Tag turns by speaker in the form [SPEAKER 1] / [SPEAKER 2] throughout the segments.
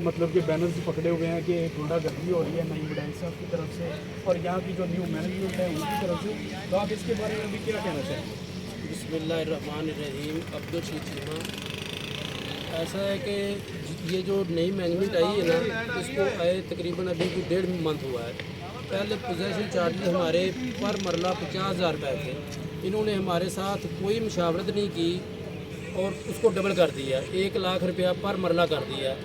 [SPEAKER 1] मतलब कि बैनर्स पकड़े हुए हैं कि गुंडागर्दी हो रही है नई वडाई साहब की तरफ से और यहाँ की जो न्यू मैनेजमेंट है उनकी तरफ से, तो आप इसके बारे में अभी क्या कहना चाहेंगे?
[SPEAKER 2] बिस्मिल्लाहिर्रहमानिर्रहीम। अब्दुल चीमा, ऐसा है कि ये जो नई मैनेजमेंट आई है ना, इसको आए तकरीबन अभी कोई 1.5 मंथ हुआ है। पहले पोजेसन चार्जेस हमारे पर मरला 50,000 रुपये थे। इन्होंने हमारे साथ कोई मुशावरत नहीं की और उसको डबल कर दिया, 1 लाख रुपया पर मरला कर दिया।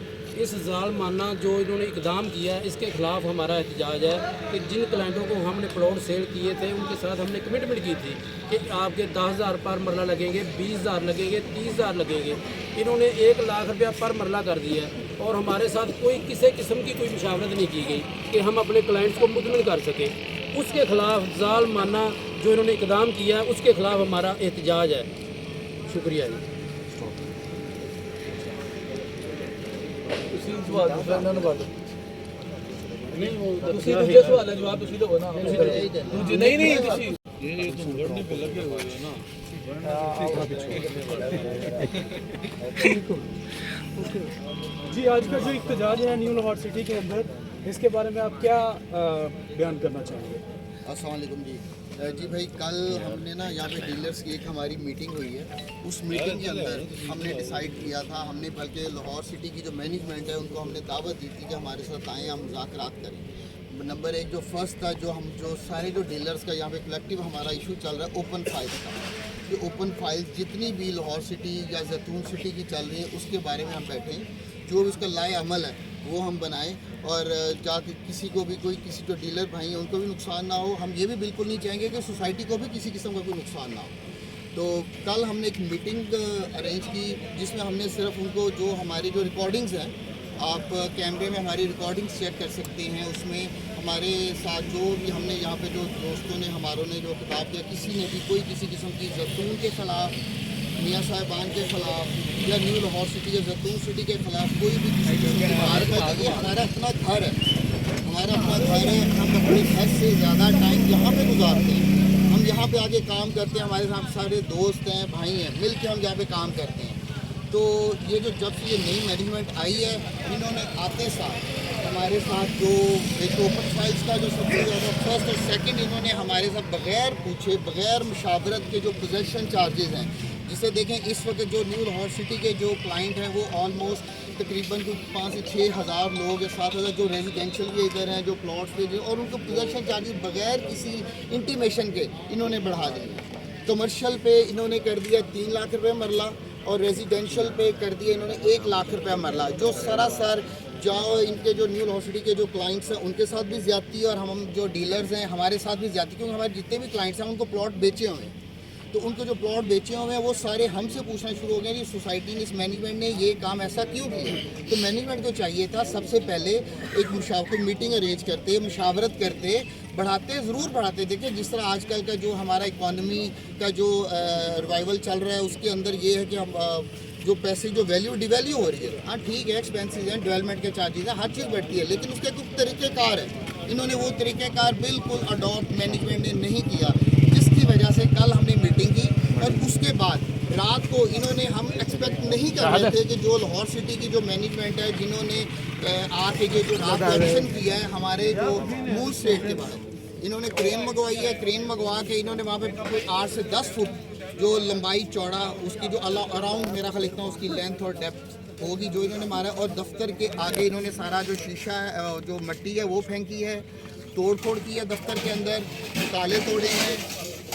[SPEAKER 2] इस जालमाना जो इन्होंने इकदाम किया, इसके ख़िलाफ़ हमारा एहतजाज है कि जिन क्लाइंटों को हमने प्लॉट सेल किए थे उनके साथ हमने कमिटमेंट की थी कि आपके 10,000 पर मरला लगेंगे, 20,000 लगेंगे, 30,000 लगेंगे। इन्होंने 1 लाख रुपया पर मरला कर दिया और हमारे साथ कोई किसी किस्म की कोई मुशावरत नहीं की गई कि हम अपने क्लाइंट्स को मुतमिन कर सकें। उसके ख़िलाफ़ जालमाना जो इन्होंने इकदाम किया है उसके ख़िलाफ़ हमारा एहतजाज है। शुक्रिया जी।
[SPEAKER 1] जी, आज का जो इख्तिजाज है न्यू लाहौर सिटी के अंदर, इसके बारे में आप क्या बयान करना चाहेंगे?
[SPEAKER 3] अस्सलाम वालेकुम जी भाई, कल हमने ना यहाँ पे डीलर्स की एक हमारी मीटिंग हुई है। उस मीटिंग के अंदर हमने डिसाइड किया था, हमने बल्कि लाहौर सिटी की जो मैनेजमेंट है उनको हमने दावत दी थी कि हमारे साथ आएँ, हम मुज़ाकरात करें। नंबर 1 जो फर्स्ट था, जो सारे जो डीलर्स का यहाँ पे कलेक्टिव हमारा इशू चल रहा है ओपन फाइल्स का, कि ओपन फाइल्स जितनी भी लाहौर सिटी या जैतून सिटी की चल रही है उसके बारे में हम बैठें, जो भी उसका लाए अमल है वो हम बनाएं और जाके किसी को भी कोई किसी जो डीलर भाई हैं उनको भी नुकसान ना हो। हम ये भी बिल्कुल नहीं चाहेंगे कि सोसाइटी को भी किसी किस्म का कोई नुकसान ना हो। तो कल हमने एक मीटिंग अरेंज की जिसमें हमने सिर्फ उनको जो हमारी जो रिकॉर्डिंग्स हैं, आप कैमरे में हमारी रिकॉर्डिंग्स चेक कर सकते हैं, उसमें हमारे साथ जो भी हमने यहाँ पे जो दोस्तों ने हमारों ने जो खिताब किया, किसी ने भी कोई किसी किस्म की जैतून के ख़िलाफ़, मियाँ साहिबान के ख़िलाफ़ या न्यू लाहौर सिटी या जैतून सिटी के ख़िलाफ़ कोई भी किसी किस्म की बात नहीं। ये हमारा अपना घर है, हमारा अपना घर है। हम अपने घर से ज़्यादा टाइम यहाँ पे गुजारते हैं, हम यहाँ पे आके काम करते हैं, हमारे साथ सारे दोस्त हैं, भाई हैं, मिल के हम यहाँ पे काम करते हैं। तो ये जो जब से ये नई मैनेजमेंट आई है, इन्होंने आते साथ हमारे साथ जो एक ओपन फाइल्स का जो सबसे ज़्यादा फर्स्ट और सेकंड, इन्होंने हमारे साथ बग़ैर पूछे बग़ैर मुशावरत के जो पोजेसन चार्जेस हैं, जिसे देखें इस वक्त जो न्यू लाहौर सिटी के जो क्लाइंट हैं वो ऑलमोस्ट तकरीबन 5 से 6 हज़ार लोग या 7,000 जो रेजिडेंशियल के इधर हैं, जो प्लॉट्स पे, और उनको पोजेसन चार्जेस बग़ैर किसी इंटीमेशन के इन्होंने बढ़ा दिए। कमर्शियल पे इन्होंने कर दिया 3 लाख रुपये मरला और रेजिडेंशियल पे कर दिया इन्होंने 1 लाख रुपये मरला, जो सरासर जाओ इनके जो न्यू लाहौर सिटी के जो क्लाइंट्स हैं उनके साथ भी ज़्यादती है और हम जो डीलर्स हैं हमारे साथ भी ज़्यादती, क्योंकि हमारे जितने भी क्लाइंट्स हैं उनको प्लॉट बेचे हुए हैं। तो उनको जो प्लॉट बेचे हुए हैं वो सारे हमसे पूछना शुरू हो गए कि सोसाइटी ने, इस मैनेजमेंट ने ये काम ऐसा क्यों किया। तो मैनेजमेंट को चाहिए था सबसे पहले एक मीटिंग अरेंज करते, मुशावरत करते, बढ़ाते, ज़रूर बढ़ाते। देखिए जिस तरह आजकल का जो हमारा इकॉनमी का जो रिवाइवल चल रहा है उसके अंदर ये है कि हम जो पैसे जो वैल्यू डिवैल्यू हो रही है, हाँ ठीक है, एक्सपेंसेस हैं, डेवलपमेंट के चार्जेस हैं, हर चीज़ बढ़ती है, लेकिन उसके कुछ तरीक़ेकार है। इन्होंने वो तरीक़ेकार बिल्कुल अडॉप्ट मैनेजमेंट ने नहीं किया, जिसकी वजह से कल हमने मीटिंग की और उसके बाद रात को इन्होंने, हम एक्सपेक्ट नहीं कर रहे थे कि जो लाहौर सिटी की जो मैनेजमेंट है जिन्होंने आके ये जो रात का एक्शन किया है हमारे जो मूल स्टेट के बाद, इन्होंने क्रेन मंगवाई है, क्रेन मंगवा के इन्होंने वहाँ पे कोई 8 से 10 फुट जो लंबाई चौड़ा उसकी जो अराउंड मेरा ख्याल इतना उसकी लेंथ और डेप्थ होगी जो इन्होंने मारा, और दफ्तर के आगे इन्होंने सारा जो शीशा है, जो मिट्टी है वो फेंकी है, तोड़ फोड़ की है दफ्तर के अंदर, ताले तोड़े हैं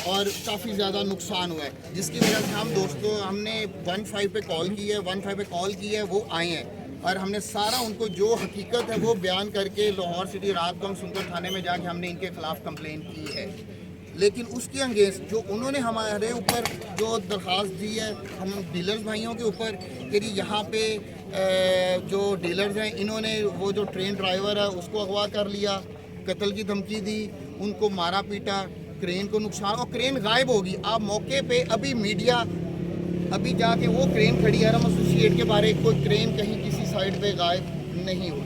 [SPEAKER 3] और काफ़ी ज़्यादा नुकसान हुआ है, जिसकी वजह से हम दोस्तों हमने 15 पे कॉल की है, 15 पे कॉल की है, वो आए हैं और हमने सारा उनको जो हकीकत है वो बयान करके लाहौर सिटी रात को हम सुंदर थाने में जाके हमने इनके ख़िलाफ़ कंप्लेन की है। लेकिन उसके अंगेंस्ट जो उन्होंने हमारे ऊपर जो दरख्वास्त दी है हम डीलर्स भाइयों के ऊपर कि यहाँ पे जो डीलर्स हैं इन्होंने वो जो ट्रेन ड्राइवर है उसको अगवा कर लिया, कत्ल की धमकी दी, उनको मारा पीटा, क्रेन को नुकसान, और क्रेन गायब होगी। आप मौके पे अभी मीडिया अभी जाके वो क्रेन खड़ी है, हम एसोसिएट के बारे कोई क्रेन कहीं किसी साइड पे गायब नहीं हुई।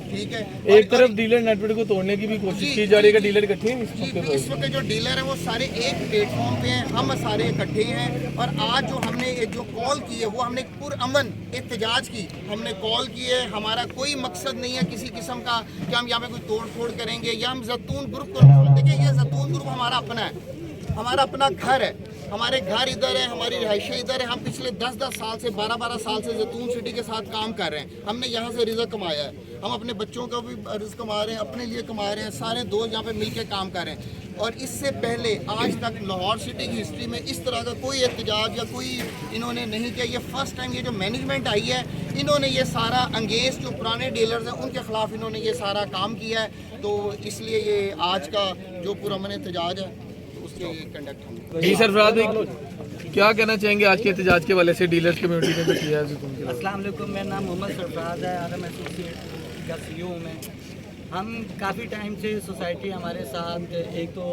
[SPEAKER 3] ठीक है।
[SPEAKER 4] एक तरफ डीलर नेटवर्क को तोड़ने की भी कोशिश की जा रही है, डीलर इकट्ठे हैं इस
[SPEAKER 3] जी,
[SPEAKER 4] मौके
[SPEAKER 3] इस वक्त जो डीलर हैं वो सारे एक प्लेटफॉर्म पे हैं, हम सारे इकट्ठे हैं। और आज जो हमने ये जो कॉल की है वो हमने पुरअमन एहतजाज की हमने कॉल की है। हमारा कोई मकसद नहीं है किसी किस्म का कि हम यहाँ पे कोई तोड़ फोड़ करेंगे या हम जैतून ग्रुप को, देखिए ये जैतून ग्रुप हमारा अपना है, हमारा अपना घर है, हमारे घर इधर है, हमारी रिहाइशें इधर है। हम पिछले 10-10 साल से 12-12 साल से जैतून सिटी के साथ काम कर रहे हैं। हमने यहाँ से रिज़्क कमाया है, हम अपने बच्चों का भी रिज़्क कमा रहे हैं, अपने लिए कमा रहे हैं, सारे दोस्त यहाँ पे मिलके काम कर रहे हैं। और इससे पहले आज तक लाहौर सिटी की हिस्ट्री में इस तरह का कोई एहतजाज या कोई इन्होंने नहीं किया। ये फर्स्ट टाइम ये जो मैनेजमेंट आई है इन्होंने ये सारा अंगेज जो पुराने डीलर्स हैं उनके ख़िलाफ़ इन्होंने ये सारा काम किया है। तो इसलिए ये आज का जो पुरअमन एहतजाज है उसके कंडक्ट हम।
[SPEAKER 4] जी सरफराज भाई, क्या कहना चाहेंगे आज के एहतजाज के वाले से डीलर्स कम्युनिटी ने जो किया है जैतून के?
[SPEAKER 5] अस्सलाम वालेकुम, मेरा नाम मोहम्मद सरफराज है, आलम एसोसिएट का CEO हूँ मैं। हम काफ़ी टाइम से सोसाइटी हमारे साथ एक तो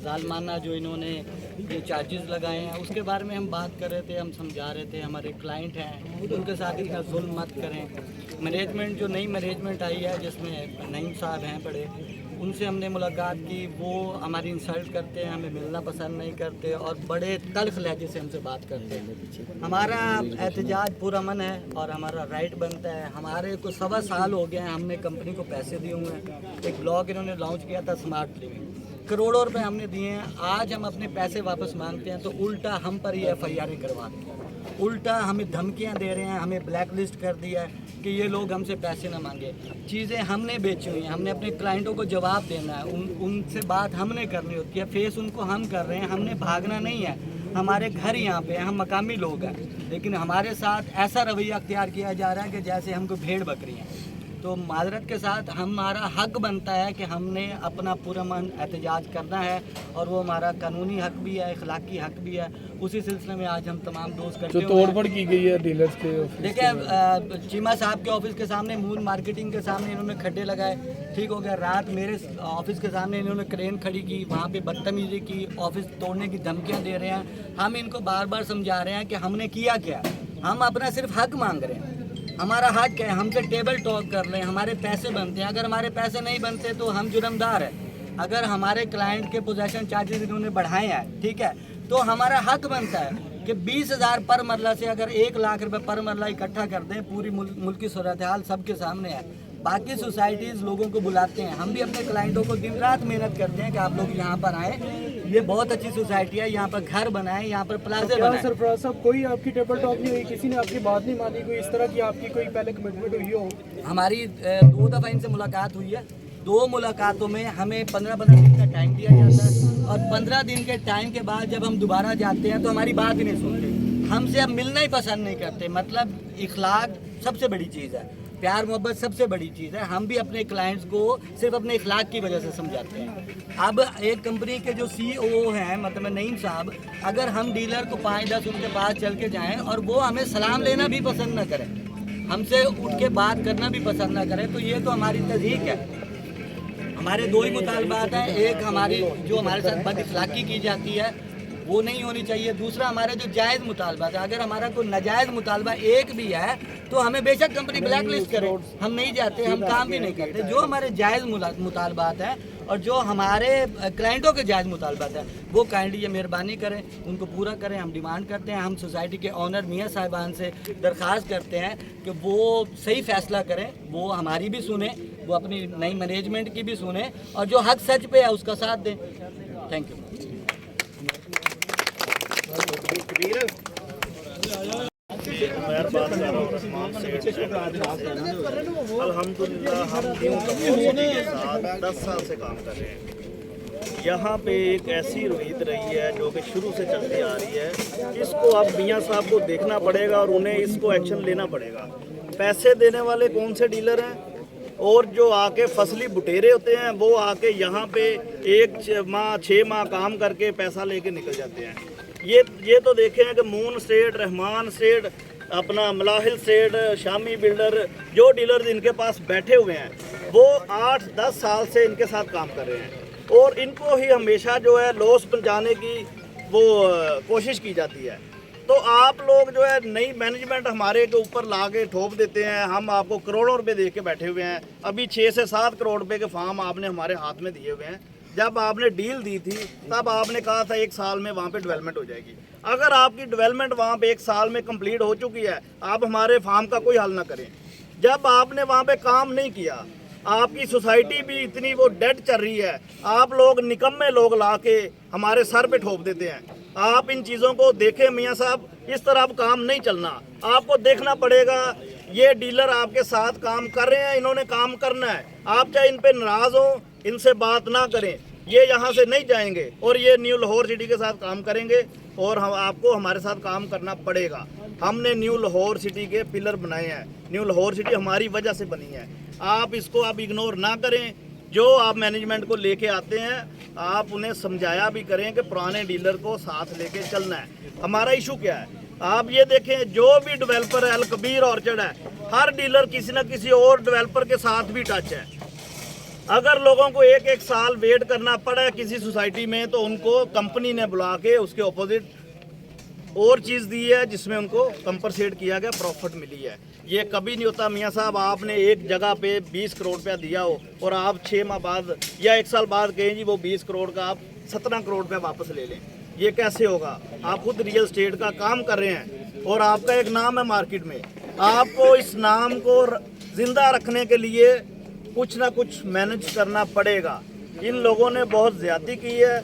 [SPEAKER 5] जालमाना जो इन्होंने ये चार्जेस लगाए हैं उसके बारे में हम बात कर रहे थे, हम समझा रहे थे हमारे क्लाइंट हैं उनके साथ इतना जुल्म मत करें। मैनेजमेंट जो नई मैनेजमेंट आई है जिसमें नईम साहब हैं बड़े, उनसे हमने मुलाकात की, वो हमारी इंसल्ट करते हैं, हमें मिलना पसंद नहीं करते और बड़े तल्ख लहजे से हमसे बात करते हैं। हमारा एहतजाज पुरअमन है और हमारा राइट बनता है। हमारे को 1.25 साल हो गए हैं, हमने कंपनी को पैसे दिए हुए हैं। एक ब्लॉग इन्होंने लॉन्च किया था स्मार्ट लिविंग, करोड़ों रुपए हमने दिए हैं। आज हम अपने पैसे वापस मांगते हैं तो उल्टा हम पर ही FIR करवाते हैं, उल्टा हमें धमकियां दे रहे हैं, हमें ब्लैक लिस्ट कर दिया है कि ये लोग हमसे पैसे ना मांगे। चीज़ें हमने बेची हुई हैं, हमने अपने क्लाइंटों को जवाब देना है, उनसे बात हमने करनी होती है, फेस उनको हम कर रहे हैं, हमने भागना नहीं है। हमारे घर यहाँ पे हम मकामी लोग हैं, लेकिन हमारे साथ ऐसा रवैया अख्तियार किया जा रहा है कि जैसे हमको भेड़ बकरी हैं। तो माजरत के साथ हमारा हक बनता है कि हमने अपना पुरअमन एहतजाज करना है और वो हमारा कानूनी हक भी है, इखलाकी हक भी है। उसी सिलसिले में आज हम तमाम दोस्त
[SPEAKER 4] जो
[SPEAKER 5] करते
[SPEAKER 4] तोड़फोड़ की गई है डीलर्स के ऑफिस
[SPEAKER 5] देखिए, चीमा साहब के ऑफिस के सामने, मून मार्केटिंग के सामने इन्होंने खड्डे लगाए, ठीक हो गया। रात मेरे ऑफिस के सामने इन्होंने क्रेन खड़ी की, वहाँ पे बदतमीजी की, ऑफिस तोड़ने की धमकियाँ दे रहे हैं। हम इनको बार बार समझा रहे हैं कि हमने किया क्या, हम अपना सिर्फ हक मांग रहे हैं। हमारा हक है, हमसे टेबल टॉक कर रहे हैं, हमारे पैसे बनते हैं। अगर हमारे पैसे नहीं बनते तो हम जुर्मदार हैं। अगर हमारे क्लाइंट के पोजेशन चार्जेस इन्होंने बढ़ाए हैं, ठीक है, तो हमारा हक बनता है कि 20,000 पर मरला से अगर 1 लाख रुपए पर मरला इकट्ठा कर दें। पूरी मुल्क की सूरत हाल सबके सामने है। बाकी सोसाइटीज़ लोगों को बुलाते हैं, हम भी अपने क्लाइंटों को दिन रात मेहनत करते हैं कि आप लोग यहाँ पर आएँ, ये बहुत अच्छी सोसाइटी है, यहाँ पर घर बनाएं, यहाँ पर प्लाजे बनाएं।
[SPEAKER 1] सरफराज साहब, कोई आपकी टेबल टॉक नहीं हुई, किसी ने आपकी बात नहीं मानी, कोई इस तरह की आपकी कोई पहले कमिटमेंट हुई हो?
[SPEAKER 5] हमारी 2 दफ़ा इनसे मुलाकात हुई है। 2 मुलाकातों में हमें 15-15 दिन का टाइम दिया जाता है और 15 दिन के टाइम के बाद जब हम दोबारा जाते हैं तो हमारी बात ही नहीं सुनते, हमसे अब मिलना ही पसंद नहीं करते। मतलब इखलाक सबसे बड़ी चीज़ है, प्यार मोहब्बत सबसे बड़ी चीज़ है। हम भी अपने क्लाइंट्स को सिर्फ अपने इखलाक की वजह से समझाते हैं। अब एक कंपनी के जो CEO हैं, मतलब नईम साहब, अगर हम डीलर को 5-10 उनके पास चल के जाएं और वो हमें सलाम लेना भी पसंद ना करें, हमसे उठ के बात करना भी पसंद ना करें, तो ये तो हमारी तज़हीक है। हमारे 2 ही मुतालबात हैं, एक हमारी जो हमारे साथ बद इखलाकी की जाती है वो नहीं होनी चाहिए, दूसरा हमारे जो जायज़ मुतालबा है। अगर हमारा कोई नाजायज़ मुतालबा एक भी है तो हमें बेशक कंपनी ब्लैक लिस्ट करे, हम नहीं जाते, हम काम भी नहीं करते। जो हमारे जायज़ मुतालबात हैं और जो हमारे क्लाइंटों के जायज़ मुतालबात हैं वो काइंडली ये मेहरबानी करें, उनको पूरा करें। हम डिमांड करते हैं, हम सोसाइटी के ऑनर मियाँ साहिबान से दरख्वास्त करते हैं कि वो सही फ़ैसला करें, वो हमारी भी सुने, वो अपनी नई मैनेजमेंट की भी सुने और जो हक सच पे है उसका साथ दें। Thank you.
[SPEAKER 6] मैं बात कर रहा हूँ उस्मान सेठ से। अल्हम्दुलिल्लाह हम न्यू कम्युनिटी के साथ 10 साल से काम कर रहे हैं। यहाँ पे एक ऐसी रोहित रही है जो कि शुरू से चलती आ रही है, इसको अब मियाँ साहब को देखना पड़ेगा और उन्हें इसको एक्शन लेना पड़ेगा। पैसे देने वाले कौन से डीलर हैं और जो आके फसली बुटेरे होते हैं वो आके यहाँ पे 1 माह 6 माह काम करके पैसा लेके निकल जाते हैं। ये तो देखे हैं कि मून स्टेट, रहमान स्टेट, अपना मलाहिल स्टेट, शामी बिल्डर, जो डीलर्स इनके पास बैठे हुए हैं वो 8-10 साल से इनके साथ काम कर रहे हैं और इनको ही हमेशा जो है लॉस पहुंचाने की वो कोशिश की जाती है। तो आप लोग जो है नई मैनेजमेंट हमारे के ऊपर ला के ठोप देते हैं, हम आपको करोड़ों रुपए दे के बैठे हुए हैं। अभी 6 से 7 करोड़ रुपए के फार्म आपने हमारे हाथ में दिए हुए हैं। जब आपने डील दी थी तब आपने कहा था 1 साल में वहाँ पे डेवलपमेंट हो जाएगी। अगर आपकी डेवलपमेंट वहाँ पे 1 साल में कंप्लीट हो चुकी है, आप हमारे फार्म का कोई हल ना करें। जब आपने वहाँ पे काम नहीं किया, आपकी सोसाइटी भी इतनी वो डेड चल रही है, आप लोग निकम्मे लोग ला के हमारे सर पे ठोप देते हैं। आप इन चीज़ों को देखें मियाँ साहब, इस तरह अब काम नहीं चलना। आपको देखना पड़ेगा, ये डीलर आपके साथ काम कर रहे हैं, इन्होंने काम करना है। आप चाहे इन पे नाराज़ हो, इनसे बात ना करें, ये यहाँ से नहीं जाएंगे और ये न्यू लाहौर सिटी के साथ काम करेंगे और हम आपको हमारे साथ काम करना पड़ेगा। हमने न्यू लाहौर सिटी के पिलर बनाए हैं, न्यू लाहौर सिटी हमारी वजह से बनी है। आप इसको आप इग्नोर ना करें। जो आप मैनेजमेंट को लेके आते हैं, आप उन्हें समझाया भी करें कि पुराने डीलर को साथ लेके चलना है। हमारा इशू क्या है, आप ये देखें, जो भी डेवलपर है, अल कबीर ऑर्चर्ड है, हर डीलर किसी न किसी और डेवलपर के साथ भी टच है। अगर लोगों को 1-1 साल वेट करना पड़ा है किसी सोसाइटी में, तो उनको कंपनी ने बुला के उसके ऑपोजिट और चीज़ दी है जिसमें उनको कंपनसेट किया गया, प्रॉफिट मिली है। ये कभी नहीं होता मियाँ साहब, आपने एक जगह पे 20 करोड़ रुपया दिया हो और आप 6 माह बाद या 1 साल बाद कहें जी वो 20 करोड़ का आप 17 करोड़ रुपया वापस ले लें। ये कैसे होगा? आप खुद रियल स्टेट का काम कर रहे हैं और आपका एक नाम है मार्केट में। आपको इस नाम को जिंदा रखने के लिए कुछ ना कुछ मैनेज करना पड़ेगा। इन लोगों ने बहुत ज़्यादती की है।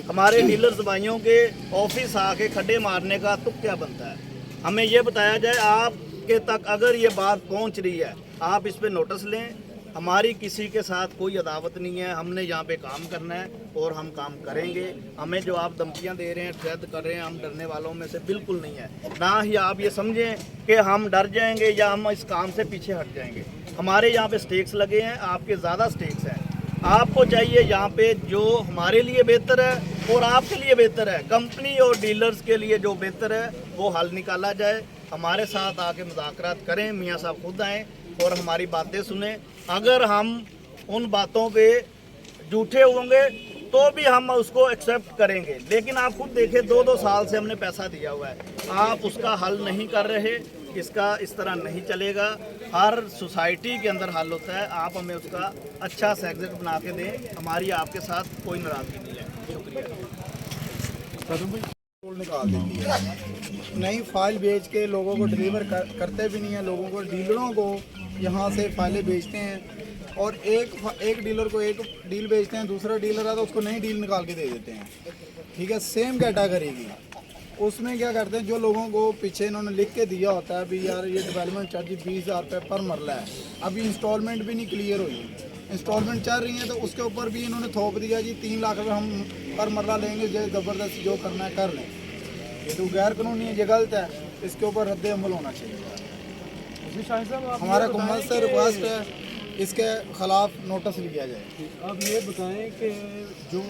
[SPEAKER 6] हमारे डीलर्स भाइयों के ऑफिस आके खड्डे मारने का तुक क्या बनता है? हमें ये बताया जाए, आपके तक अगर ये बात पहुंच रही है, आप इस पे नोटिस लें। हमारी किसी के साथ कोई अदावत नहीं है, हमने यहाँ पे काम करना है और हम काम करेंगे। हमें जो आप धमकियाँ दे रहे हैं, थ्रेट कर रहे हैं, हम डरने वालों में से बिल्कुल नहीं है। ना ही आप ये समझें कि हम डर जाएंगे या हम इस काम से पीछे हट जाएंगे। हमारे यहाँ पे स्टेक्स लगे हैं, आपके ज़्यादा स्टेक्स हैं। आपको चाहिए यहाँ पे जो हमारे लिए बेहतर है और आपके लिए बेहतर है, कंपनी और डीलर्स के लिए जो बेहतर है वो हल निकाला जाए। हमारे साथ आके मुज़ाकरात करें, मियाँ साहब खुद आएँ और हमारी बातें सुने। अगर हम उन बातों पे झूठे होंगे तो भी हम उसको एक्सेप्ट करेंगे, लेकिन आप खुद देखें 2-2 साल से हमने पैसा दिया हुआ है, आप उसका हल नहीं कर रहे। इसका इस तरह नहीं चलेगा। हर सोसाइटी के अंदर हल होता है, आप हमें उसका अच्छा सा एग्जिट बना के दें। हमारी आपके साथ कोई नाराज़गी नहीं है। शुक्रिया।
[SPEAKER 7] निकाल देती है, नई फाइल बेच के लोगों को डिलीवर करते भी नहीं है। लोगों को, डीलरों को यहाँ से फाइलें बेचते हैं और एक डीलर को एक डील बेचते हैं, दूसरा डीलर आता है उसको नई डील निकाल के दे देते हैं। ठीक है, सेम कैटेगरी की। उसमें क्या करते हैं, जो लोगों को पीछे इन्होंने लिख के दिया होता है भी यार ये डेवलपमेंट चार्ज 20,000 रुपये पर मरला है, अभी इंस्टॉलमेंट भी नहीं क्लियर हुई, इंस्टॉलमेंट चल रही है, तो उसके ऊपर भी इन्होंने थोप दिया जी 3 लाख रुपये हम पर मरला लेंगे, जो ज़बरदस्ती जो करना है कर लें। ये तो गैर कानूनी है, ये गलत है, इसके ऊपर रद्द अमल होना चाहिए। हमारा हुकूमत से रिक्वेस्ट है इसके खिलाफ नोटिस लिया जाए।
[SPEAKER 1] अब ये बताएं कि जो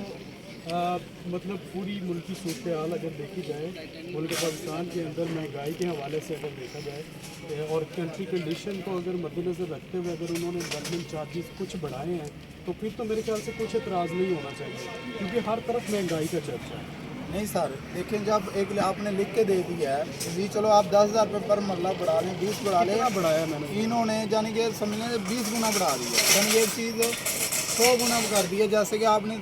[SPEAKER 1] मतलब पूरी मुल्की सूरत हाल अगर देखी जाए, मुल्क पाकिस्तान के अंदर महंगाई के हवाले से अगर देखा जाए और कंट्री कंडीशन को अगर मद्देनज़र रखते हुए अगर उन्होंने डेवलपमेंट चार्जेस कुछ बढ़ाए हैं, तो फिर तो मेरे ख्याल से कुछ एतराज़ नहीं होना चाहिए, क्योंकि हर तरफ महंगाई का चर्चा है।
[SPEAKER 7] नहीं सर, लेकिन जब एक आपने लिख के दे दिया है जी, चलो आप 10,000 रुपये पर मरला बढ़ा लें, 20 बढ़ा लें, बढ़ाया मैंने, इन्होंने यानी कि समझने 20 गुना बढ़ा दिया, यानी एक चीज़ 100 गुना कर दिया। जैसे कि आपने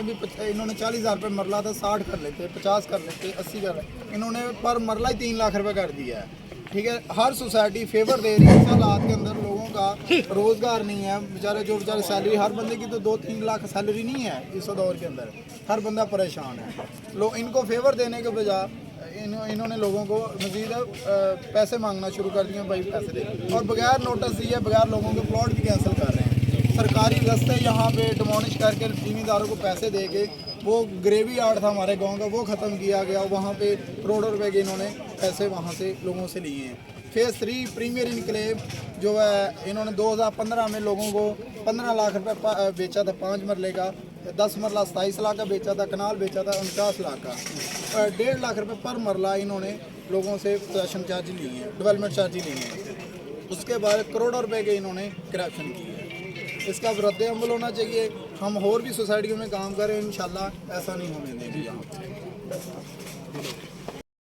[SPEAKER 7] भी इन्होंने 40,000 रुपये मरला था, 60 कर लेते, 50 कर लेते, 80 कर लेते, इन्होंने पर मरला ही 3 लाख रुपये कर दिया है। ठीक है, हर सोसाइटी फेवर दे रही है। इस हालात के अंदर लोगों का रोज़गार नहीं है, बेचारे सैलरी, हर बंदे की तो 2-3 लाख सैलरी नहीं है इस दौर के अंदर, हर बंदा परेशान है। लोग इनको फेवर देने के बजाय इन्होंने लोगों को मज़ीद पैसे मांगना शुरू कर दिए, भाई पैसे दे, और बगैर नोटिस दिए बगैर लोगों के प्लॉट भी कैंसिल कर रहे हैं। सरकारी रास्ते यहाँ पे डिमोलिश करके ज़मींदारों को पैसे दे के, वो ग्रेवी यार्ड था हमारे गांव का, वो ख़त्म किया गया, वहाँ पे करोड़ों रुपए के इन्होंने पैसे वहाँ से लोगों से लिए हैं। फेज़ 3 प्रीमियर इनक्लेव जो है, इन्होंने 2015 में लोगों को 15 लाख रुपए बेचा था 5 मरले का, 10 मरला 27 लाख का बेचा था, कनाल बेचा था 49 लाख का, 1.5 लाख रुपए पर मरला इन्होंने लोगों से पोजेशन चार्ज लिए हैं, डेवलपमेंट चार्ज लिए हैं। उसके बाद करोड़ों रुपए के इन्होंने करप्शन किए हैं। इसका रद्द अमल होना चाहिए। हम और भी सोसाइटियों में काम करें, इंशाल्लाह ऐसा नहीं होने देंगे यहाँ।